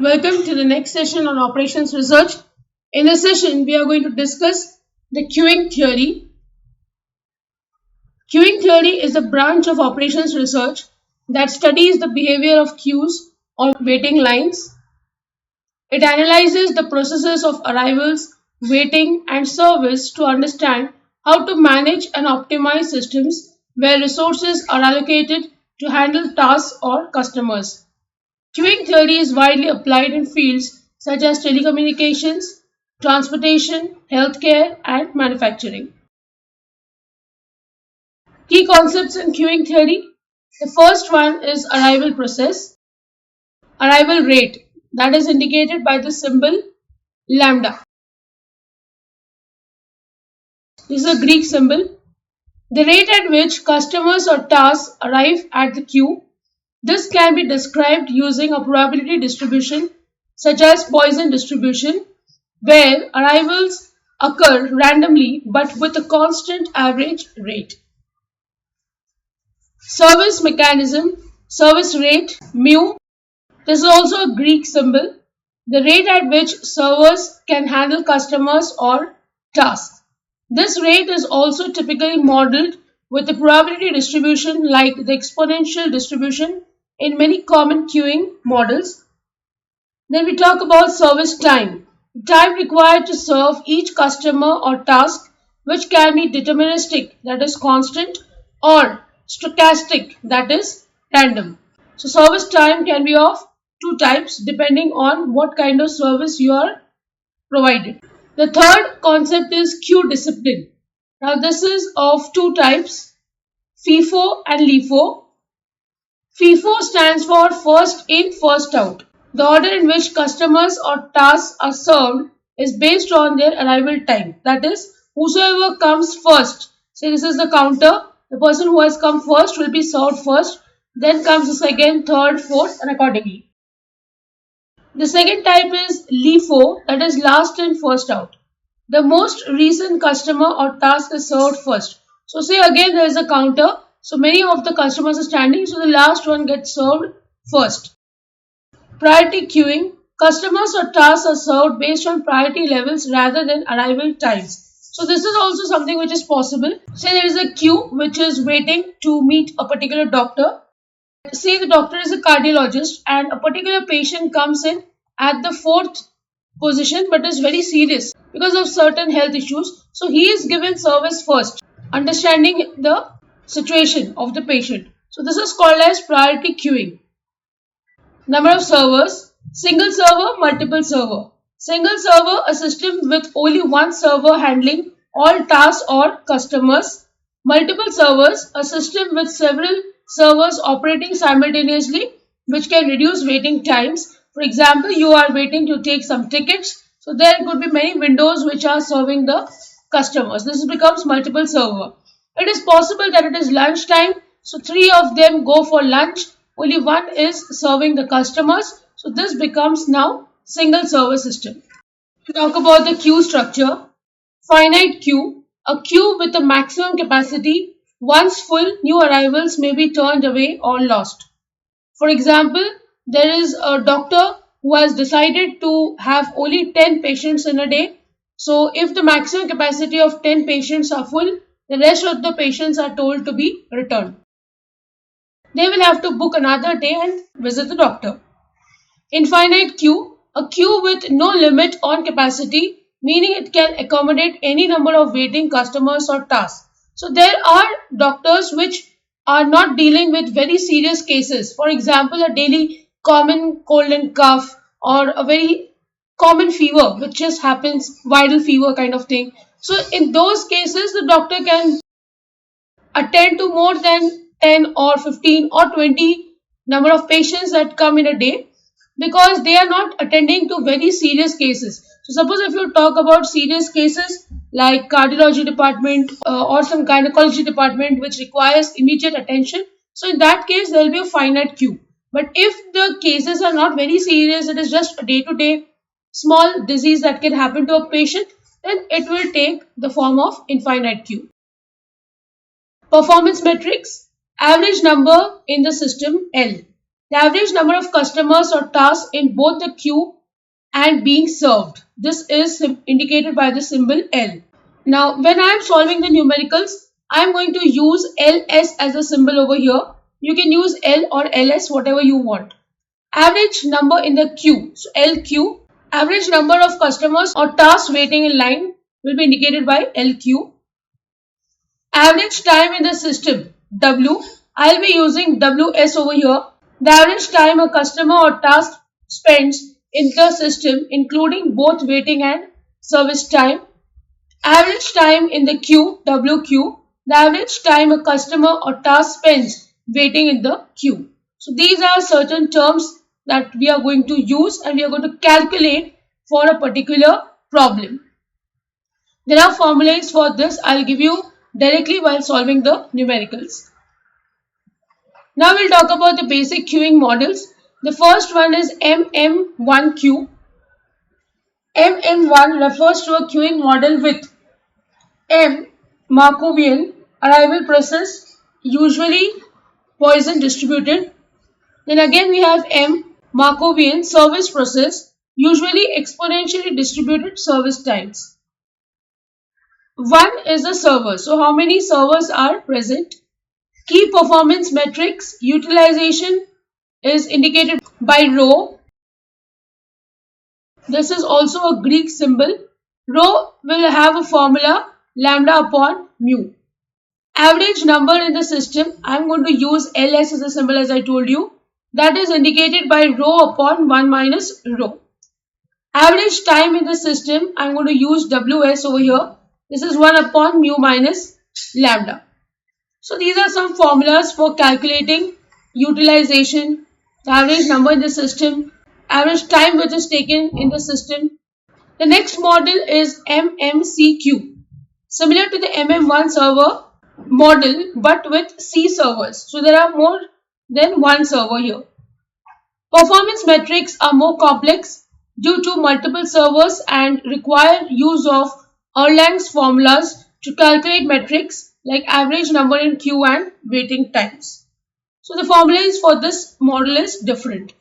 Welcome to the next session on operations research. In this session, we are going to discuss the queuing theory. Queuing theory is a branch of operations research that studies the behavior of queues or waiting lines. It analyzes the processes of arrivals, waiting, and service to understand how to manage and optimize systems where resources are allocated to handle tasks or customers. Queuing theory is widely applied in fields such as telecommunications, transportation, healthcare, and manufacturing. Key concepts in queuing theory. The first one is arrival process, arrival rate, that is indicated by the symbol lambda. This is a Greek symbol. The rate at which customers or tasks arrive at the queue. This can be described using a probability distribution such as Poisson distribution, where arrivals occur randomly but with a constant average rate. Service mechanism, service rate, mu. This is also a Greek symbol. The rate at which servers can handle customers or tasks. This rate is also typically modeled with a probability distribution like the exponential distribution in many common queuing models. Then we talk about service time. Time required to serve each customer or task, which can be deterministic, that is constant, or stochastic, that is random. So service time can be of two types depending on what kind of service you are provided. The third concept is queue discipline. Now this is of two types, FIFO and LIFO. FIFO stands for first in, first out. The order in which customers or tasks are served is based on their arrival time. That is, whosoever comes first, say this is the counter, the person who has come first will be served first, then comes the second, third, fourth, and accordingly. The second type is LIFO, that is last in, first out. The most recent customer or task is served first. So say again there is a counter, so many of the customers are standing, so the last one gets served first. Priority queuing. Customers or tasks are served based on priority levels rather than arrival times. So this is also something which is possible. Say there is a queue which is waiting to meet a particular doctor. Say the doctor is a cardiologist and a particular patient comes in at the fourth position but is very serious because of certain health issues. So he is given service first, understanding the situation of the patient. So this is called as priority queuing. Number of servers, single server, multiple server. Single server, a system with only one server handling all tasks or customers. Multiple servers, a system with several servers operating simultaneously, which can reduce waiting times. For example, you are waiting to take some tickets, so there could be many windows which are serving the customers. This becomes multiple server. It is possible that it is lunch time, so three of them go for lunch, only one is serving the customers, so this becomes now single server system. To talk about the queue structure, finite queue, a queue with a maximum capacity. Once full, new arrivals may be turned away or lost. For example, there is a doctor who has decided to have only 10 patients in a day. So if the maximum capacity of 10 patients are full, the rest of the patients are told to be returned. They will have to book another day and visit the doctor. Infinite queue, a queue with no limit on capacity, meaning it can accommodate any number of waiting customers or tasks. So there are doctors which are not dealing with very serious cases. For example, a daily common cold and cough or a very common fever which just happens, viral fever kind of thing. So in those cases, the doctor can attend to more than 10 or 15 or 20 number of patients that come in a day because they are not attending to very serious cases. So suppose if you talk about serious cases like cardiology department or some gynecology department which requires immediate attention, so in that case there will be a finite queue. But if the cases are not very serious, it is just a day-to-day small disease that can happen to a patient, then it will take the form of infinite queue. Performance metrics, average number in the system L. The average number of customers or tasks in both the queue and being served. This is indicated by the symbol L. Now, when I am solving the numericals, I am going to use LS as a symbol over here. You can use L or LS, whatever you want. Average number in the queue, so LQ. Average number of customers or tasks waiting in line will be indicated by LQ. Average time in the system, W. I'll be using WS over here. The average time a customer or task spends in the system, including both waiting and service time. Average time in the queue, WQ. The average time a customer or task spends waiting in the queue. So these are certain terms that we are going to use and we are going to calculate for a particular problem. There are formulas for this. I'll give you directly while solving the numericals. Now we'll talk about the basic queuing models. The first one is MM1Q. MM1 refers to a queuing model with M Markovian arrival process, usually Poisson distributed. Then again we have M Markovian service process, usually exponentially distributed service times. One is the server. So how many servers are present? Key performance metrics utilization is indicated by rho. This is also a Greek symbol. Rho will have a formula lambda upon mu. Average number in the system, I am going to use LS as a symbol as I told you. That is indicated by rho upon 1 minus rho. Average time in the system, I am going to use WS over here. This is 1 upon mu minus lambda. So these are some formulas for calculating utilization, the average number in the system, average time which is taken in the system. The next model is MMCQ, similar to the MM1 server model but with C servers. So there are more than one server here. Performance metrics are more complex due to multiple servers and require use of Erlang's formulas to calculate metrics like average number in queue and waiting times. So the formulas for this model is different.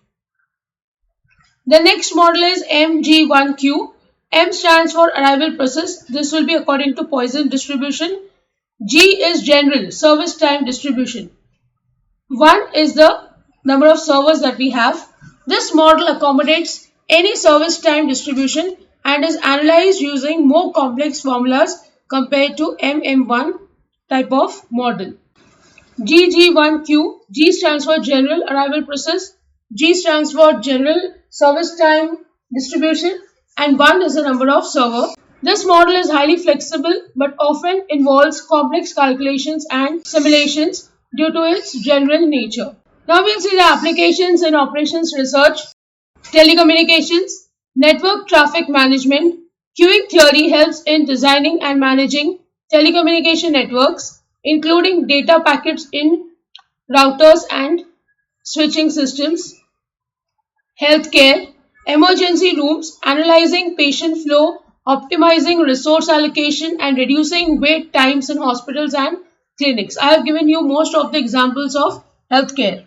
The next model is MG1Q. M stands for arrival process. This will be according to Poisson distribution. G is general service time distribution. 1 is the number of servers that we have. This model accommodates any service time distribution and is analyzed using more complex formulas compared to MM1 type of model. GG1Q, G stands for general arrival process, G stands for general service time distribution, and 1 is the number of servers. This model is highly flexible but often involves complex calculations and simulations due to its general nature. Now we'll see the applications in operations research, telecommunications, network traffic management. Queuing theory helps in designing and managing telecommunication networks, including data packets in routers and switching systems. Healthcare, emergency rooms, analyzing patient flow, optimizing resource allocation and reducing wait times in hospitals and clinics. I have given you most of the examples of healthcare.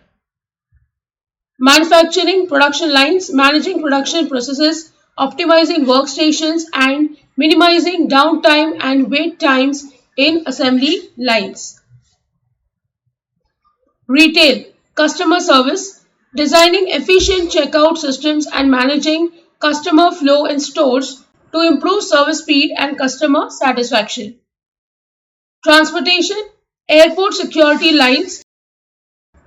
Manufacturing, production lines, managing production processes, optimizing workstations and minimizing downtime and wait times in assembly lines. Retail, customer service, designing efficient checkout systems and managing customer flow in stores to improve service speed and customer satisfaction. Transportation, airport security lines,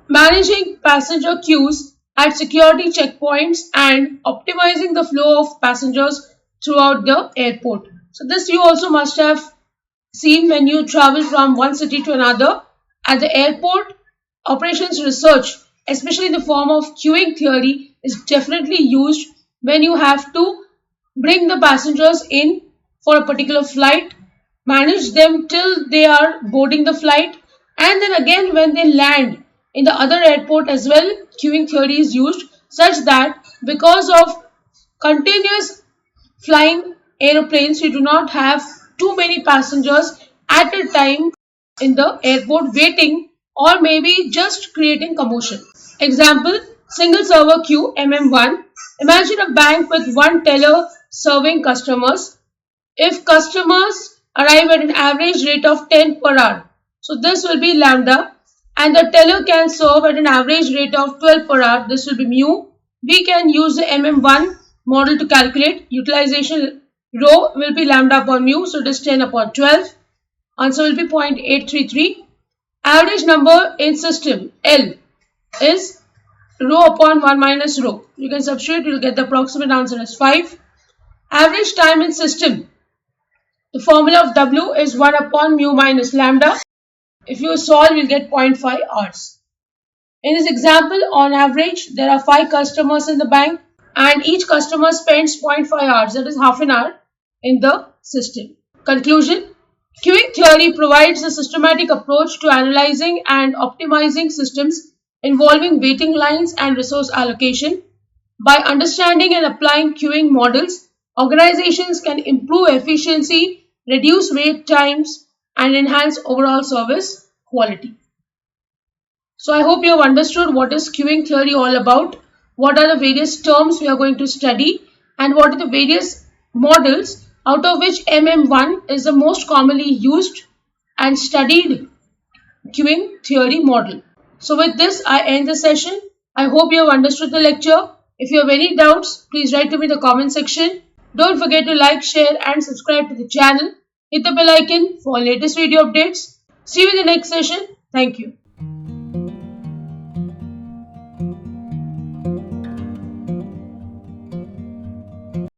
managing passenger queues at security checkpoints and optimizing the flow of passengers throughout the airport. So this you also must have seen when you travel from one city to another. At the airport, operations research, especially in the form of queuing theory, is definitely used when you have to bring the passengers in for a particular flight, manage them till they are boarding the flight, and then again when they land in the other airport as well. Queuing theory is used such that because of continuous flying aeroplanes, you do not have too many passengers at a time in the airport waiting or maybe just creating commotion. Example, Single server queue MM1. Imagine a bank with one teller serving customers. If customers arrive at an average rate of 10 per hour, so this will be lambda, and the teller can serve at an average rate of 12 per hour, this will be mu. We can use the MM1 model to calculate. Utilization rho will be lambda upon mu, so it is 10 upon 12. Answer will be 0.833. Average number in system L is rho upon 1 minus rho. You can substitute, you will get the approximate answer as 5. Average time in system. The formula of W is 1 upon mu minus lambda. If you solve, you'll get 0.5 hours. In this example, on average, there are 5 customers in the bank and each customer spends 0.5 hours, that is half an hour, in the system. Conclusion. Queuing theory provides a systematic approach to analyzing and optimizing systems involving waiting lines and resource allocation. By understanding and applying queuing models, organizations can improve efficiency, reduce wait times, and enhance overall service quality. So I hope you have understood what is queuing theory all about, what are the various terms we are going to study, and what are the various models out of which MM1 is the most commonly used and studied queuing theory model. So with this, I end the session. I hope you have understood the lecture. If you have any doubts, please write to me in the comment section. Don't forget to like, share and subscribe to the channel. Hit the bell icon for latest video updates. See you in the next session. Thank you.